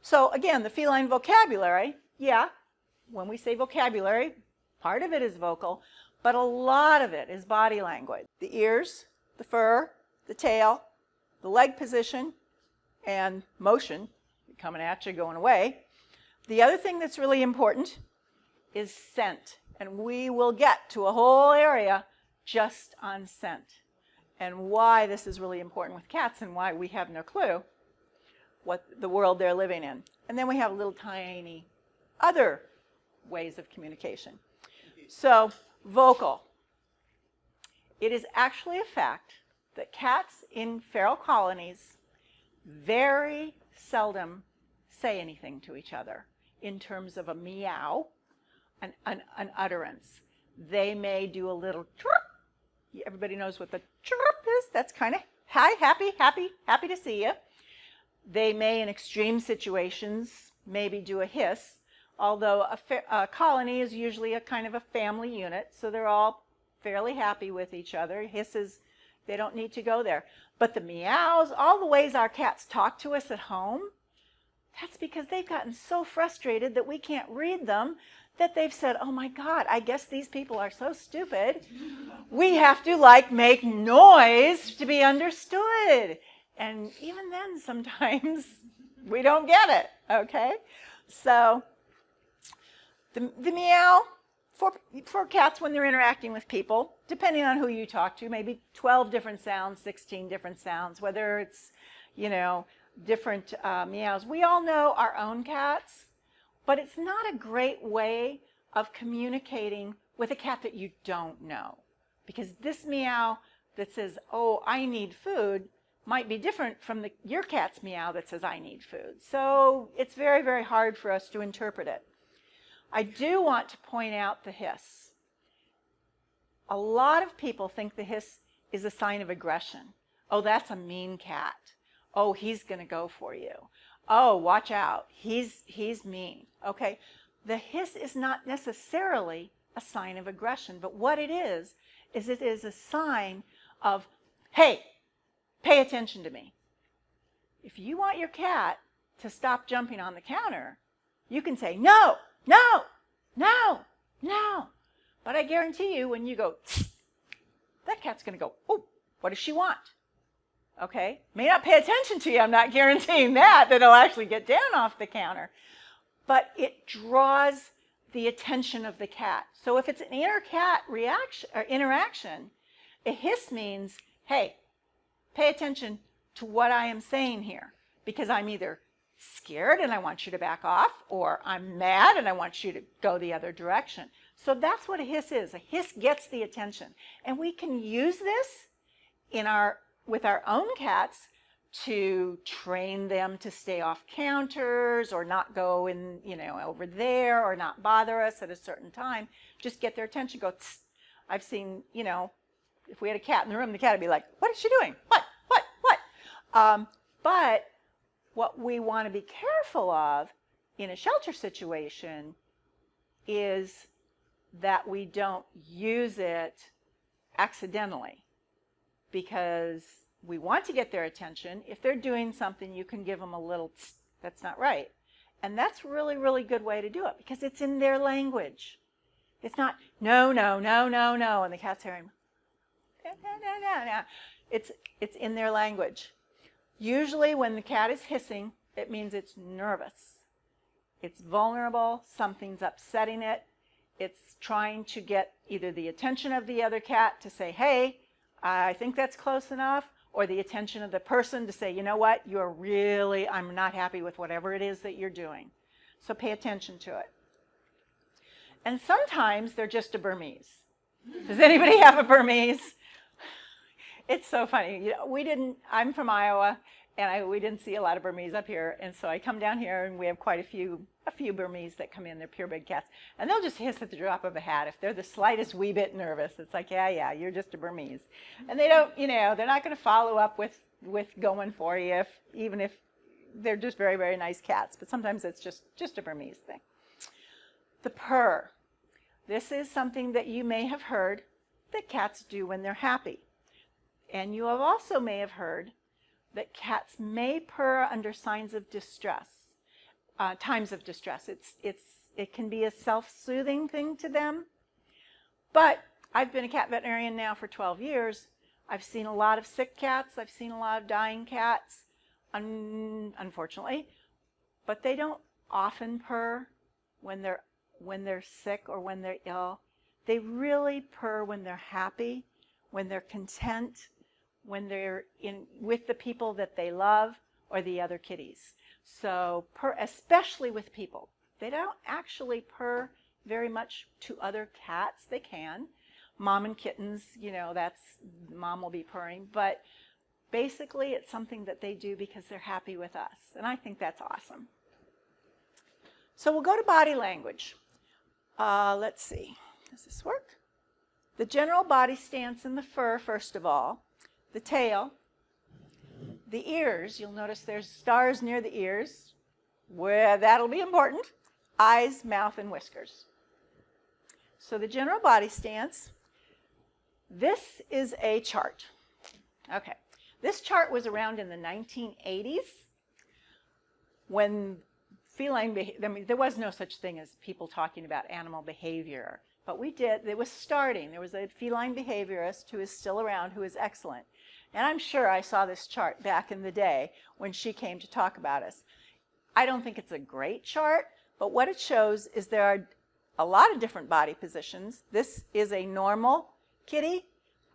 So again, the feline vocabulary, yeah, when we say vocabulary, part of it is vocal, but a lot of it is body language. The ears, the fur, the tail, the leg position, and motion, coming at you, going away. The other thing that's really important is scent, and we will get to a whole area just on scent and why this is really important with cats and why we have no clue what the world they're living in. And then we have little tiny other ways of communication. So, vocal. It is actually a fact that cats in feral colonies very seldom say anything to each other in terms of a meow, an utterance. They may do a little chirp. Everybody knows what the chirp is. That's kind of, hi, happy to see you. They may, in extreme situations, maybe do a hiss, although a colony is usually a kind of a family unit, so they're all fairly happy with each other. Hisses, they don't need to go there. But the meows, all the ways our cats talk to us at home, that's because they've gotten so frustrated that we can't read them, that they've said, oh my God, I guess these people are so stupid. We have to make noise to be understood. And even then, sometimes we don't get it, okay? So the meow for cats when they're interacting with people, depending on who you talk to, maybe 12 different sounds, 16 different sounds, whether it's, different meows. We all know our own cats, but it's not a great way of communicating with a cat that you don't know. Because this meow that says, oh, I need food, might be different from your cat's meow that says, I need food. So it's very, very hard for us to interpret it. I do want to point out the hiss. A lot of people think the hiss is a sign of aggression. Oh, that's a mean cat. Oh, he's going to go for you. Oh, watch out. He's mean. Okay? The hiss is not necessarily a sign of aggression, but what it is it is a sign of, hey, pay attention to me. If you want your cat to stop jumping on the counter, you can say, no, no, no, no. But I guarantee you, when you go, that cat's going to go, oh, what does she want? Okay? May not pay attention to you. I'm not guaranteeing that it'll actually get down off the counter. But it draws the attention of the cat. So if it's an inter-cat reaction or interaction, a hiss means, hey, pay attention to what I am saying here, because I'm either scared and I want you to back off, or I'm mad and I want you to go the other direction. So that's what a hiss is. A hiss gets the attention. And we can use this with our own cats to train them to stay off counters or not go in, over there, or not bother us at a certain time. Just get their attention, go, tss. I've seen, if we had a cat in the room, the cat would be like, what is she doing? What? But what we want to be careful of in a shelter situation is that we don't use it accidentally, because we want to get their attention. If they're doing something, you can give them a little, tss, that's not right. And that's really, really good way to do it, because it's in their language. It's not, no, no, no, no, no, and the cat's hearing, no, no, no, no. It's in their language. Usually when the cat is hissing, it means it's nervous. It's vulnerable, something's upsetting it. It's trying to get either the attention of the other cat to say, hey, I think that's close enough, or the attention of the person to say, you know what, I'm not happy with whatever it is that you're doing. So pay attention to it. And sometimes they're just a Burmese. Does anybody have a Burmese? It's so funny. I'm from Iowa, and we didn't see a lot of Burmese up here, and so I come down here, and we have quite a few Burmese that come in. They're purebred cats, and they'll just hiss at the drop of a hat if they're the slightest wee bit nervous. It's like, yeah, you're just a Burmese, and they don't, they're not going to follow up with going for you, even if they're just very, very nice cats. But sometimes it's just a Burmese thing. The purr. This is something that you may have heard that cats do when they're happy. And you have also may have heard that cats may purr under signs of distress. times of distress. It can be a self-soothing thing to them. But I've been a cat veterinarian now for 12 years. I've seen a lot of sick cats. I've seen a lot of dying cats, unfortunately. But they don't often purr when they're sick or when they're ill. They really purr when they're happy, when they're content, when they're with the people that they love or the other kitties. So especially with people. They don't actually purr very much to other cats. They can. Mom and kittens, mom will be purring. But basically it's something that they do because they're happy with us. And I think that's awesome. So we'll go to body language. Let's see. Does this work? The general body stance in the fur, first of all. The tail. The ears. You'll notice there's stars near the ears. Well, that'll be important. Eyes, mouth, and whiskers. So the general body stance. This is a chart. Okay. This chart was around in the 1980s when there was no such thing as people talking about animal behavior. But it was starting. There was a feline behaviorist who is still around who is excellent. And I'm sure I saw this chart back in the day when she came to talk about us. I don't think it's a great chart, but what it shows is there are a lot of different body positions. This is a normal kitty.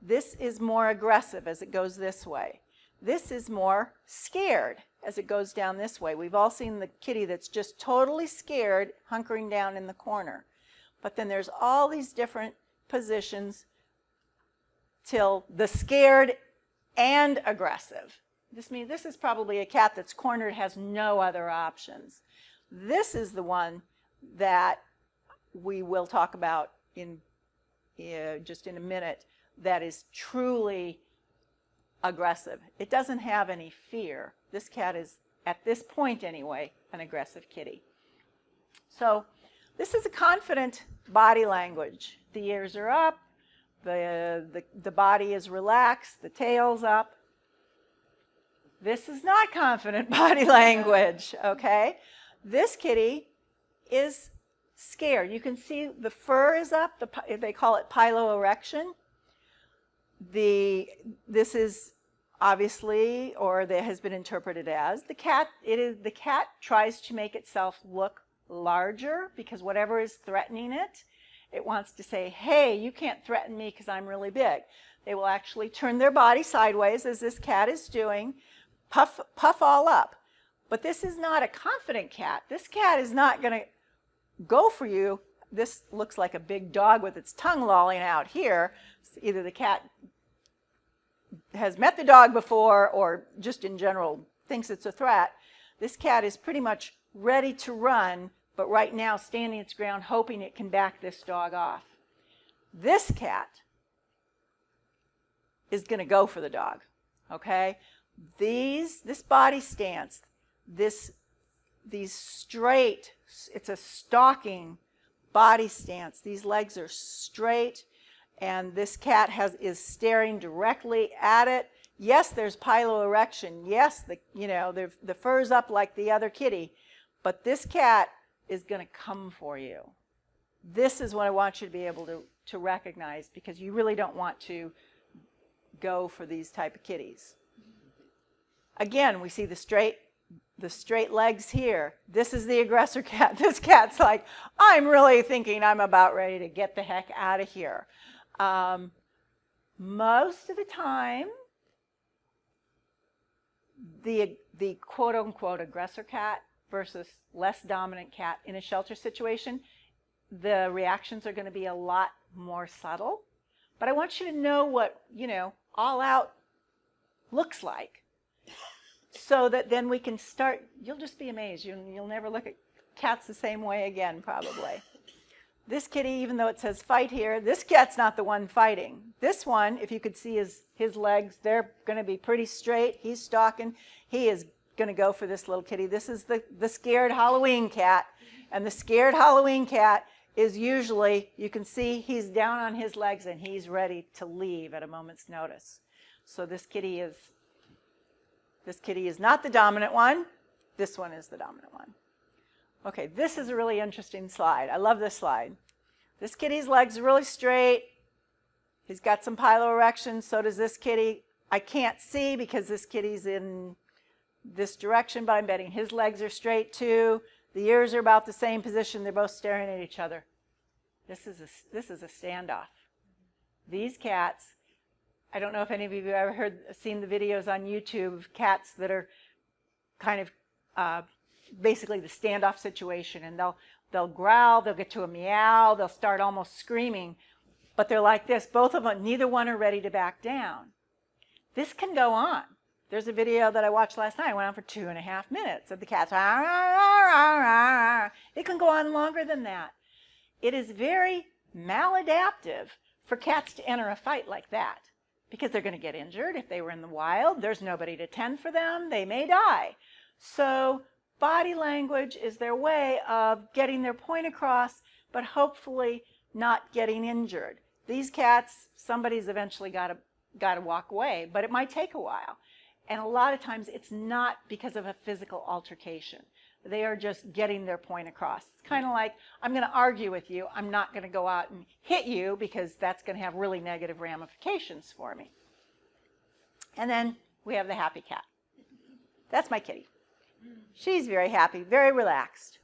This is more aggressive as it goes this way. This is more scared as it goes down this way. We've all seen the kitty that's just totally scared, hunkering down in the corner. But then there's all these different positions till the scared and aggressive. This means this is probably a cat that's cornered, has no other options. This is the one that we will talk about just in a minute, that is truly aggressive. It doesn't have any fear. This cat is, at this point anyway, an aggressive kitty. So this is a confident body language. The ears are up, the body is relaxed, the tail's up. This is not confident body language, okay? This kitty is scared. You can see the fur is up. They call it piloerection. This is obviously, or that has been interpreted as, the cat tries to make itself look larger because whatever is threatening it, it wants to say, hey, you can't threaten me because I'm really big. They will actually turn their body sideways, as this cat is doing, puff all up. But this is not a confident cat. This cat is not going to go for you. This looks like a big dog with its tongue lolling out here. Either the cat has met the dog before or just in general thinks it's a threat. This cat is pretty much ready to run, but right now standing its ground, hoping it can back this dog off. This cat is going to go for the dog, okay? This body stance, these straight, it's a stalking body stance. These legs are straight, and this cat is staring directly at it. Yes, there's piloerection. Yes, the fur's up like the other kitty, but this cat is going to come for you. This is what I want you to be able to recognize, because you really don't want to go for these type of kitties. Again, we see the straight legs here. This is the aggressor cat. This cat's like, I'm really thinking I'm about ready to get the heck out of here. Most of the time, the quote-unquote aggressor cat versus less dominant cat in a shelter situation, the reactions are going to be a lot more subtle. But I want you to know what, all out looks like, so that then we can start. You'll just be amazed. You'll never look at cats the same way again, probably. This kitty, even though it says fight here, this cat's not the one fighting. This one, if you could see his legs, they're going to be pretty straight. He's stalking. He is going to go for this little kitty. This is the scared Halloween cat. And the scared Halloween cat is usually, you can see he's down on his legs and he's ready to leave at a moment's notice. So this kitty is not the dominant one. This one is the dominant one. Okay, this is a really interesting slide. I love this slide. This kitty's legs are really straight. He's got some piloerections, so does this kitty. I can't see because this kitty's in this direction, but I'm betting his legs are straight too. The ears are about the same position. They're both staring at each other. This is a standoff. These cats, I don't know if any of you have ever seen the videos on YouTube of cats that are kind of basically the standoff situation, and they'll growl, they'll get to a meow, they'll start almost screaming, but they're like this. Both of them, neither one are ready to back down. This can go on. There's a video that I watched last night. It went on for 2.5 minutes of the cats. It can go on longer than that. It is very maladaptive for cats to enter a fight like that because they're going to get injured. If they were in the wild, there's nobody to tend for them. They may die. So body language is their way of getting their point across, but hopefully not getting injured. These cats, somebody's eventually got to walk away, but it might take a while. And a lot of times it's not because of a physical altercation. They are just getting their point across. It's kind of like, I'm going to argue with you. I'm not going to go out and hit you because that's going to have really negative ramifications for me. And then we have the happy cat. That's my kitty. She's very happy, very relaxed.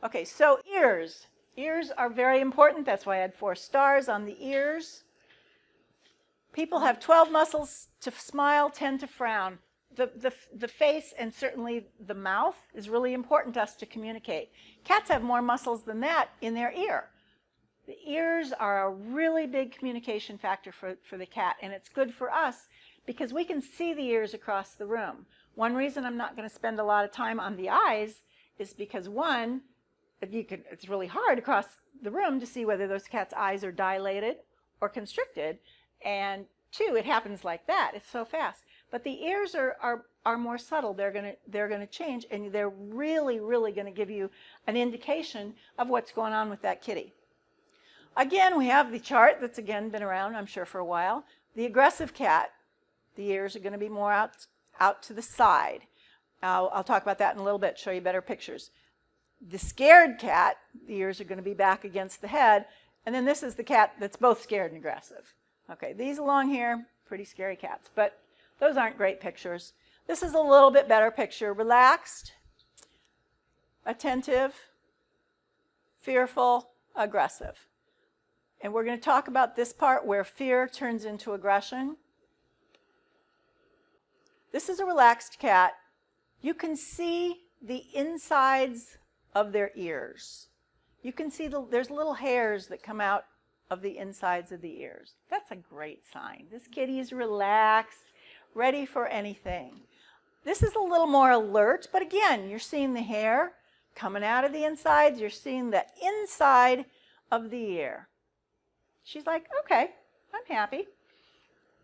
Okay, so ears. Ears are very important. That's why I had 4 stars on the ears. People have 12 muscles to smile, 10 to frown. The face and certainly the mouth is really important to us to communicate. Cats have more muscles than that in their ear. The ears are a really big communication factor for the cat, and it's good for us because we can see the ears across the room. One reason I'm not going to spend a lot of time on the eyes is because, one, it's really hard across the room to see whether those cats' eyes are dilated or constricted. And 2, it happens like that. It's so fast. But the ears are more subtle. They're gonna change, and they're really, really going to give you an indication of what's going on with that kitty. Again, we have the chart that's again been around, I'm sure, for a while. The aggressive cat, the ears are going to be more out to the side. I'll talk about that in a little bit, show you better pictures. The scared cat, the ears are going to be back against the head. And then this is the cat that's both scared and aggressive. Okay, these along here, pretty scary cats, but those aren't great pictures. This is a little bit better picture. Relaxed, attentive, fearful, aggressive. And we're going to talk about this part where fear turns into aggression. This is a relaxed cat. You can see the insides of their ears. You can see there's little hairs that come out of the insides of the ears. That's a great sign. This kitty is relaxed, ready for anything. This is a little more alert, but again, you're seeing the hair coming out of the insides. You're seeing the inside of the ear. She's like, okay, I'm happy.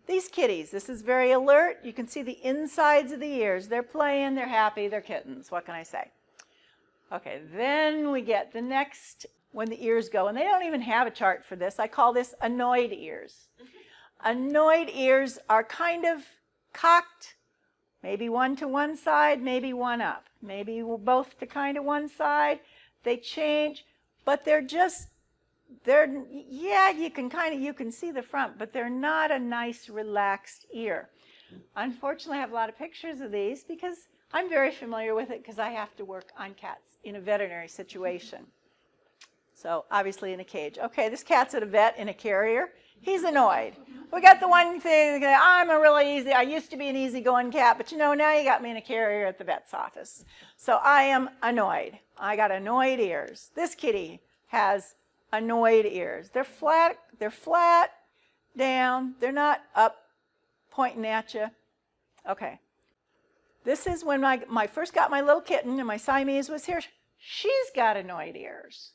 These kitties, this is very alert. You can see the insides of the ears. They're playing, they're happy, they're kittens. What can I say? Okay, then we get the next, when the ears go, and they don't even have a chart for this. I call this annoyed ears. Annoyed ears are kind of cocked, maybe one to one side, maybe one up, maybe both to kind of one side. They change, but yeah, you can see the front, but they're not a nice relaxed ear. Unfortunately, I have a lot of pictures of these because I'm very familiar with it because I have to work on cats in a veterinary situation. So obviously in a cage. Okay, this cat's at a vet in a carrier. He's annoyed. We got the one thing, I used to be an easygoing cat, but now you got me in a carrier at the vet's office. So I am annoyed. I got annoyed ears. This kitty has annoyed ears. They're flat down. They're not up pointing at you. Okay. This is when I first got my little kitten and my Siamese was here. She's got annoyed ears.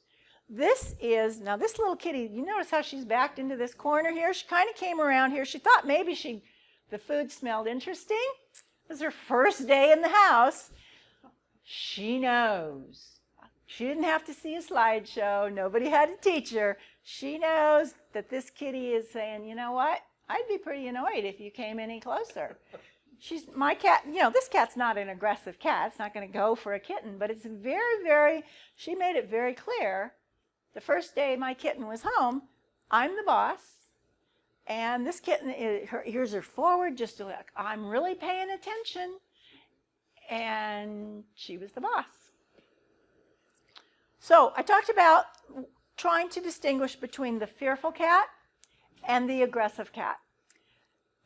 This little kitty, you notice how she's backed into this corner here? She kind of came around here. She thought maybe the food smelled interesting. It was her first day in the house. She knows. She didn't have to see a slideshow. Nobody had to teach her. She knows that this kitty is saying, you know what? I'd be pretty annoyed if you came any closer. she's my cat, this cat's not an aggressive cat. It's not going to go for a kitten, but it's she made it very clear the first day my kitten was home, I'm the boss, and this kitten, her ears are forward, just like, I'm really paying attention, and she was the boss. So I talked about trying to distinguish between the fearful cat and the aggressive cat.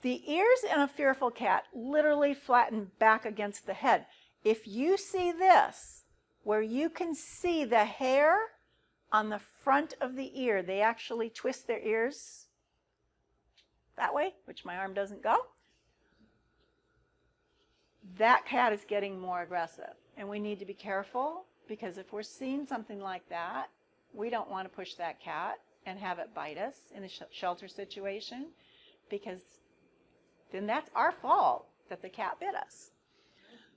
The ears in a fearful cat literally flatten back against the head. If you see this, where you can see the hair on the front of the ear, they actually twist their ears that way, which my arm doesn't go. That cat is getting more aggressive, and we need to be careful, because if we're seeing something like that, we don't want to push that cat and have it bite us in a shelter situation, because then that's our fault that the cat bit us.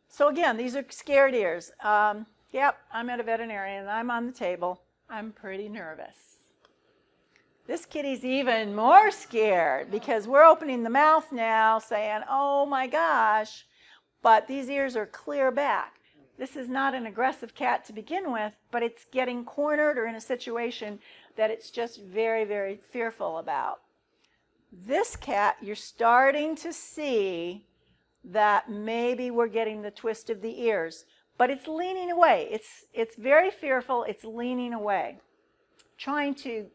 So again, these are scared ears. Yep, I'm at a veterinarian, I'm on the table. I'm pretty nervous. This kitty's even more scared because we're opening the mouth now saying, oh my gosh, but these ears are clear back. This is not an aggressive cat to begin with, but it's getting cornered or in a situation that it's just very, very fearful about. This cat, you're starting to see that maybe we're getting the twist of the ears, but it's leaning away. It's very fearful. It's leaning away, trying to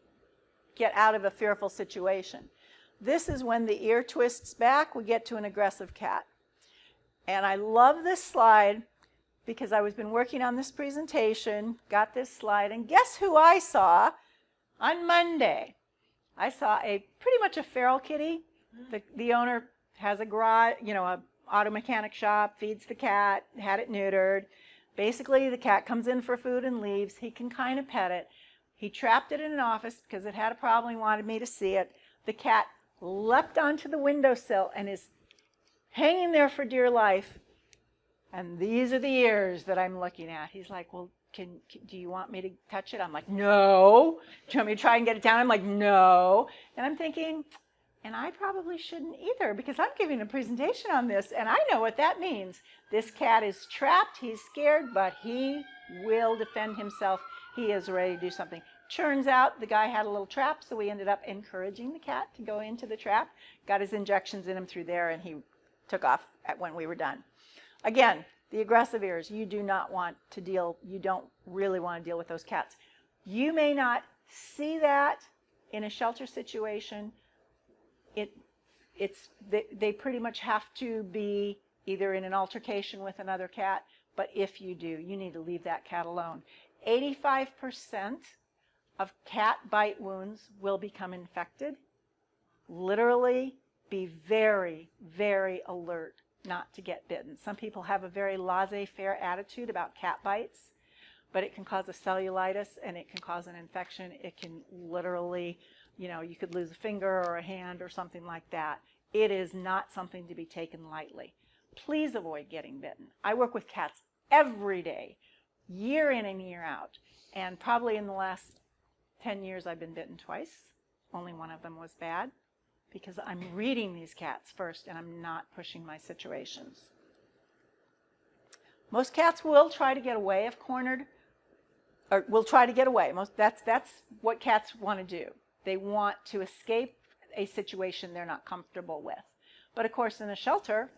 get out of a fearful situation. This is when the ear twists back, we get to an aggressive cat. And I love this slide because I've been working on this presentation, got this slide, and guess who I saw on Monday? I saw pretty much a feral kitty. The owner has a garage, a auto mechanic shop, feeds the cat, had it neutered. Basically, the cat comes in for food and leaves. He can kind of pet it. He trapped it in an office because it had a problem. He wanted me to see it. The cat leapt onto the windowsill and is hanging there for dear life. And these are the ears that I'm looking at. He's like, well, do you want me to touch it? I'm like, no. Do you want me to try and get it down? I'm like, no. And I'm thinking, and I probably shouldn't either, because I'm giving a presentation on this, and I know what that means. This cat is trapped, he's scared, but he will defend himself. He is ready to do something. Turns out the guy had a little trap, so we ended up encouraging the cat to go into the trap, got his injections in him through there, and he took off when we were done. Again, the aggressive ears, you don't really want to deal with those cats. You may not see that in a shelter situation. They pretty much have to be either in an altercation with another cat, but if you do, you need to leave that cat alone. 85% of cat bite wounds will become infected. Literally, be very, very alert not to get bitten. Some people have a very laissez-faire attitude about cat bites, but it can cause a cellulitis and it can cause an infection. It can literally, you could lose a finger or a hand or something like that. It is not something to be taken lightly. Please avoid getting bitten. I work with cats every day, year in and year out, and probably in the last 10 years I've been bitten twice. Only one of them was bad, because I'm reading these cats first and I'm not pushing my situations. Most cats will try to get away if cornered, or will try to get away. That's what cats want to do. They want to escape a situation they're not comfortable with. But of course, in a shelter,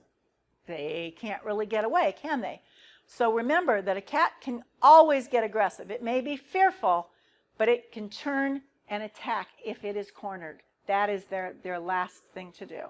they can't really get away, can they? So remember that a cat can always get aggressive. It may be fearful, but it can turn and attack if it is cornered. That is their last thing to do.